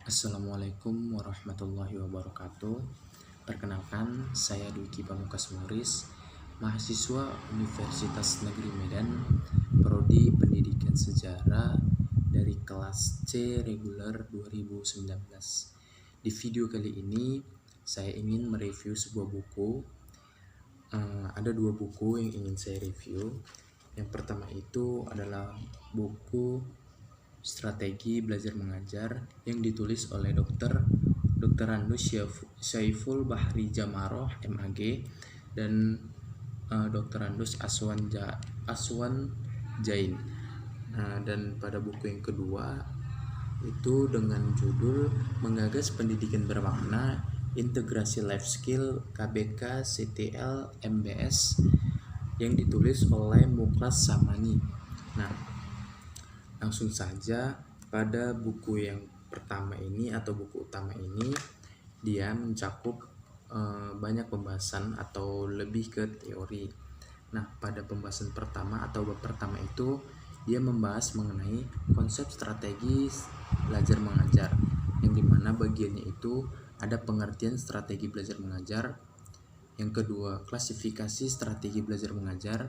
Assalamualaikum warahmatullahi wabarakatuh. Perkenalkan, saya Dwiki Pamungkas Muris, mahasiswa Universitas Negeri Medan, Prodi Pendidikan Sejarah dari kelas C reguler 2019. Di video kali ini, saya ingin mereview sebuah buku. Ada dua buku yang ingin saya review. Yang pertama itu adalah buku Strategi Belajar Mengajar yang ditulis oleh Dr. Randus Syaiful Bahri Jamaroh MAG dan Dr. Randus Aswan Jain. Dan pada buku yang kedua itu dengan judul Menggagas Pendidikan Bermakna Integrasi Life Skill KBK CTL MBS yang ditulis oleh Muklas Samani. Nah, langsung saja pada buku yang pertama ini atau buku utama ini dia mencakup banyak pembahasan atau lebih ke teori. Nah, pada pembahasan pertama atau bab pertama itu dia membahas mengenai konsep strategi belajar mengajar, yang dimana bagiannya itu ada pengertian strategi belajar mengajar, yang kedua klasifikasi strategi belajar mengajar,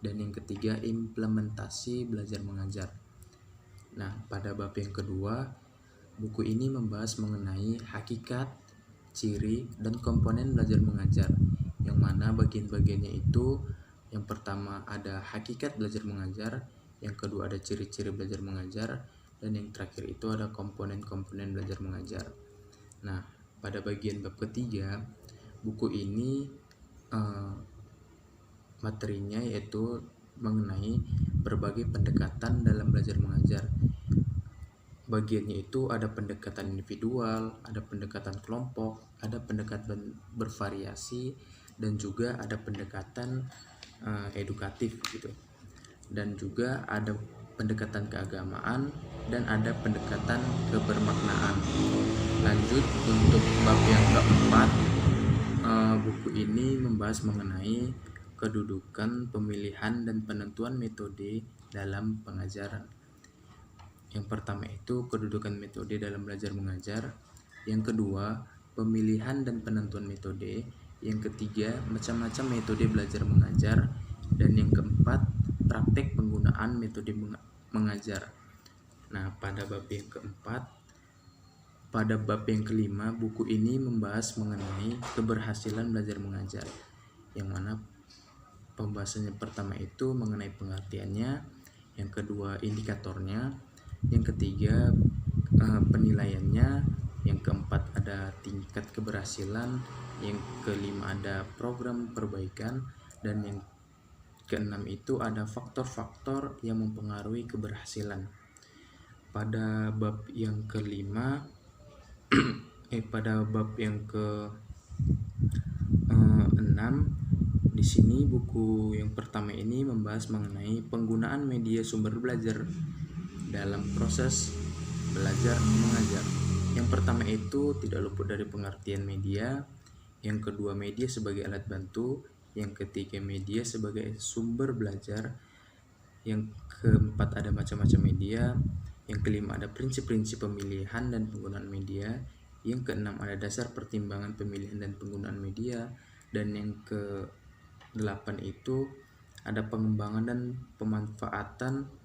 dan yang ketiga implementasi belajar mengajar. Nah, pada bab yang kedua, buku ini membahas mengenai hakikat, ciri, dan komponen belajar mengajar, yang mana bagian-bagiannya itu yang pertama ada hakikat belajar mengajar, yang kedua ada ciri-ciri belajar mengajar, dan yang terakhir itu ada komponen-komponen belajar mengajar. Nah, pada bagian bab ketiga, buku ini materinya yaitu mengenai berbagai pendekatan dalam belajar mengajar. Bagiannya itu ada pendekatan individual, ada pendekatan kelompok, ada pendekatan bervariasi, dan juga ada pendekatan edukatif gitu. Dan juga ada pendekatan keagamaan dan ada pendekatan kebermaknaan. Lanjut untuk bab yang keempat, buku ini membahas mengenai kedudukan, pemilihan, dan penentuan metode dalam pengajaran. Yang pertama itu kedudukan metode dalam belajar mengajar, yang kedua pemilihan dan penentuan metode, yang ketiga macam-macam metode belajar mengajar, dan yang keempat praktek penggunaan metode mengajar. Nah, pada bab yang keempat, pada bab yang kelima, buku ini membahas mengenai keberhasilan belajar mengajar, yang mana pembahasannya pertama itu mengenai pengertiannya, yang kedua indikatornya, yang ketiga penilaiannya, yang keempat ada tingkat keberhasilan, yang kelima ada program perbaikan, dan yang keenam itu ada faktor-faktor yang mempengaruhi keberhasilan. Pada bab yang kelima pada bab yang ke-6 di sini buku yang pertama ini membahas mengenai penggunaan media sumber belajar dalam proses belajar mengajar. Yang pertama itu tidak luput dari pengertian media, yang kedua media sebagai alat bantu, yang ketiga media sebagai sumber belajar, yang keempat ada macam-macam media, yang kelima ada prinsip-prinsip pemilihan dan penggunaan media, yang keenam ada dasar pertimbangan pemilihan dan penggunaan media, dan yang ke-8 itu ada pengembangan dan pemanfaatan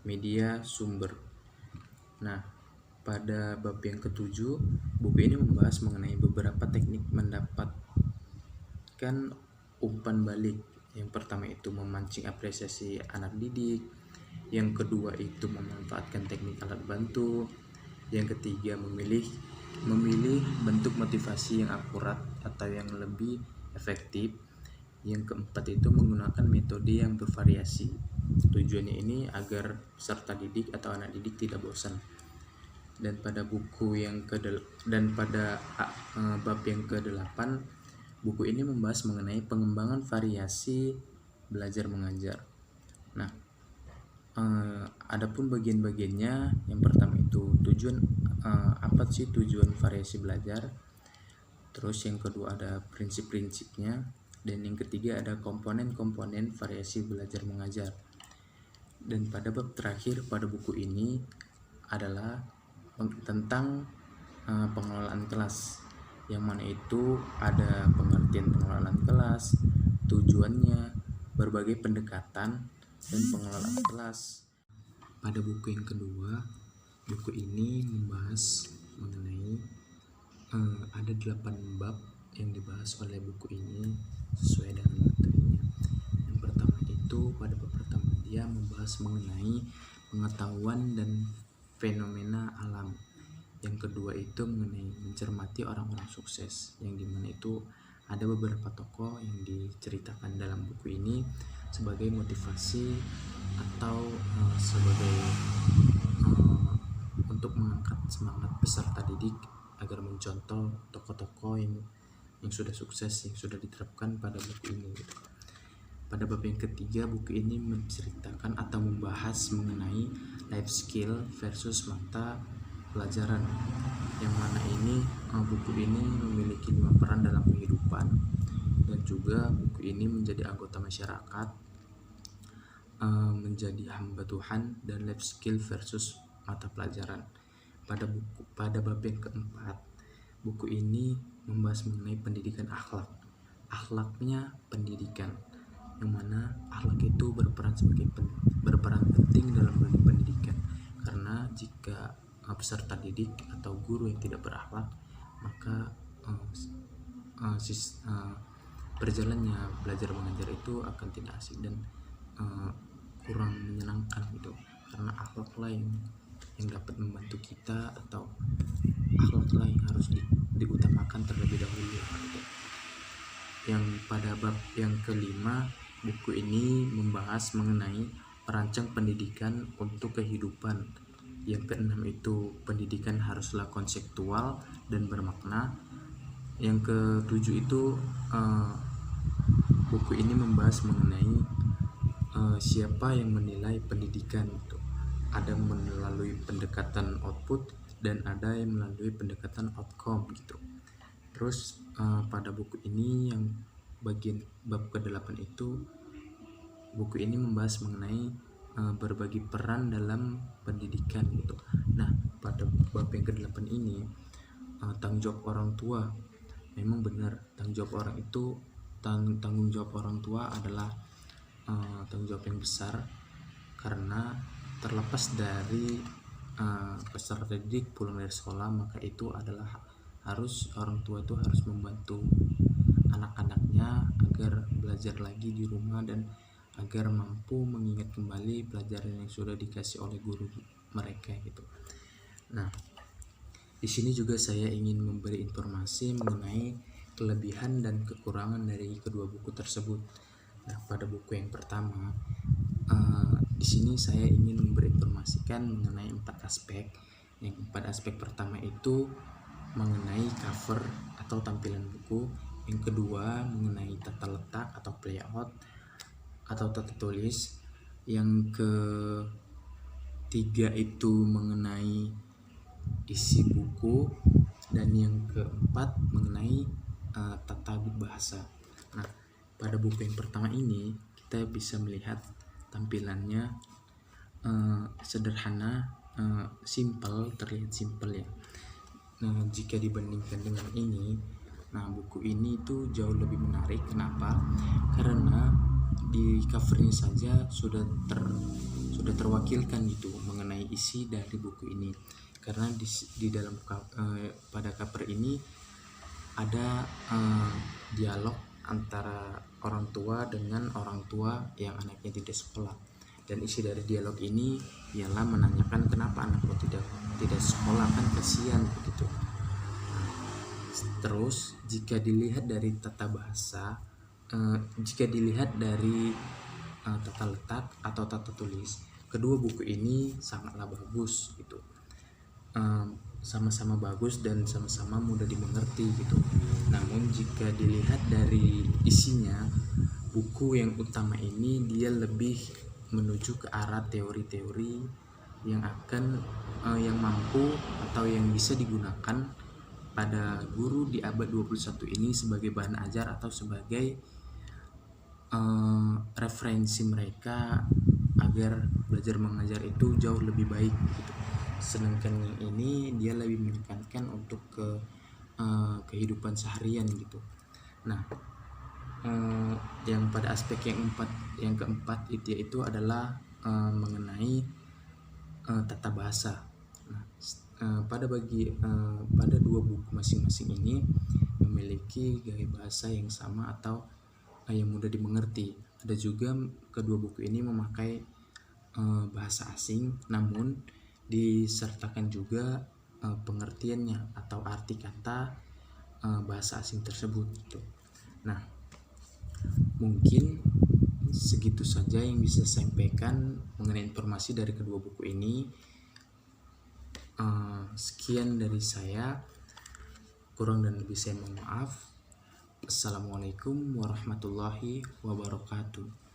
media sumber. Nah, pada bab yang ke-7, buku ini membahas mengenai beberapa teknik mendapatkan umpan balik. Yang pertama itu memancing apresiasi anak didik, yang kedua itu memanfaatkan teknik alat bantu, yang ketiga memilih bentuk motivasi yang akurat atau yang lebih efektif, yang keempat itu menggunakan metode yang bervariasi. Tujuannya ini agar peserta didik atau anak didik tidak bosan. Dan pada bab yang ke-8, buku ini membahas mengenai pengembangan variasi belajar mengajar. Nah, adapun bagian-bagiannya, yang pertama itu apa sih tujuan variasi belajar, terus yang kedua ada prinsip-prinsipnya, dan yang ketiga ada komponen-komponen variasi belajar mengajar. Dan pada bab terakhir pada buku ini adalah tentang pengelolaan kelas, yang mana itu ada pengertian pengelolaan kelas, tujuannya, berbagai pendekatan, dan pengelolaan kelas. Pada buku yang kedua, buku ini membahas mengenai ada 8 bab yang dibahas oleh buku ini sesuai dengan materinya. Yang pertama itu, pada bab pertama dia membahas mengenai pengetahuan dan fenomena alam. Yang kedua itu mengenai mencermati orang-orang sukses, yang dimana itu ada beberapa tokoh yang diceritakan dalam buku ini sebagai motivasi atau sebagai untuk mengangkat semangat peserta didik agar mencontoh tokoh-tokoh yang sudah sukses, yang sudah diterapkan pada buku ini gitu. Pada bab yang ketiga, buku ini menceritakan atau membahas mengenai life skill versus mata pelajaran, yang mana ini buku ini memiliki 5 peran dalam kehidupan, dan juga buku ini menjadi anggota masyarakat, menjadi hamba Tuhan, dan life skill versus mata pelajaran. Pada bab yang keempat, buku ini membahas mengenai pendidikan akhlaknya pendidikan, yang mana akhlak itu berperan penting dalam pendidikan, karena jika peserta didik atau guru yang tidak berakhlak, maka berjalannya belajar mengajar itu akan tidak asik dan kurang menyenangkan gitu, karena akhlaklah yang dapat membantu kita, atau akhlaklah yang harus diutamakan terlebih dahulu gitu. Yang pada bab yang kelima, buku ini membahas mengenai perancang pendidikan untuk kehidupan. Yang keenam itu, pendidikan haruslah konseptual dan bermakna. Yang ketujuh itu, buku ini membahas mengenai siapa yang menilai pendidikan itu. Ada melalui pendekatan output dan ada yang melalui pendekatan outcome gitu. Terus pada buku ini yang bagian bab ke-8 itu, buku ini membahas mengenai berbagi peran dalam pendidikan gitu. Nah, pada bab yang ke-8 ini tanggung jawab orang tua. Memang benar, tanggung jawab orang tua adalah tanggung jawab yang besar, karena terlepas dari peserta didik pulang dari sekolah, maka itu adalah orang tua itu harus membantu anak-anaknya agar belajar lagi di rumah dan agar mampu mengingat kembali pelajaran yang sudah dikasih oleh guru mereka gitu. Nah, di sini juga saya ingin memberi informasi mengenai kelebihan dan kekurangan dari kedua buku tersebut. Nah, pada buku yang pertama, di sini saya ingin memberi informasikan mengenai 4 aspek. Yang pada aspek pertama itu mengenai cover atau tampilan buku. Yang kedua mengenai tata letak atau layout atau tata tulis. Yang ketiga itu mengenai isi buku, dan yang keempat mengenai tata bahasa. Nah, pada buku yang pertama ini kita bisa melihat tampilannya sederhana, terlihat simpel ya. Nah, jika dibandingkan dengan ini, buku ini itu jauh lebih menarik. Kenapa? Karena di covernya saja sudah terwakilkan gitu mengenai isi dari buku ini, karena di dalam pada cover ini ada dialog antara orang tua dengan orang tua yang anaknya tidak sekolah, dan isi dari dialog ini ialah menanyakan kenapa anakku tidak sekolah, kan kasihan begitu. Terus jika dilihat dari tata bahasa, jika dilihat dari tata letak atau tata tulis, kedua buku ini sangatlah bagus gitu. Sama-sama bagus dan sama-sama mudah dimengerti gitu. Namun jika dilihat dari isinya, buku yang utama ini dia lebih menuju ke arah teori-teori yang yang mampu atau yang bisa digunakan pada guru di abad 21 ini sebagai bahan ajar atau sebagai referensi mereka agar belajar mengajar itu jauh lebih baik gitu. sedangkan yang ini dia lebih menekankan untuk ke kehidupan seharian gitu. Nah, yang pada aspek yang keempat itu adalah mengenai tata bahasa. Nah, pada dua buku masing-masing ini memiliki gaya bahasa yang sama atau yang mudah dimengerti. Ada juga kedua buku ini memakai bahasa asing, namun disertakan juga pengertiannya atau arti kata bahasa asing tersebut gitu. Nah, mungkin segitu saja yang bisa saya sampaikan mengenai informasi dari kedua buku ini. Sekian dari saya, kurang dan lebih saya mohon maaf. Assalamualaikum warahmatullahi wabarakatuh.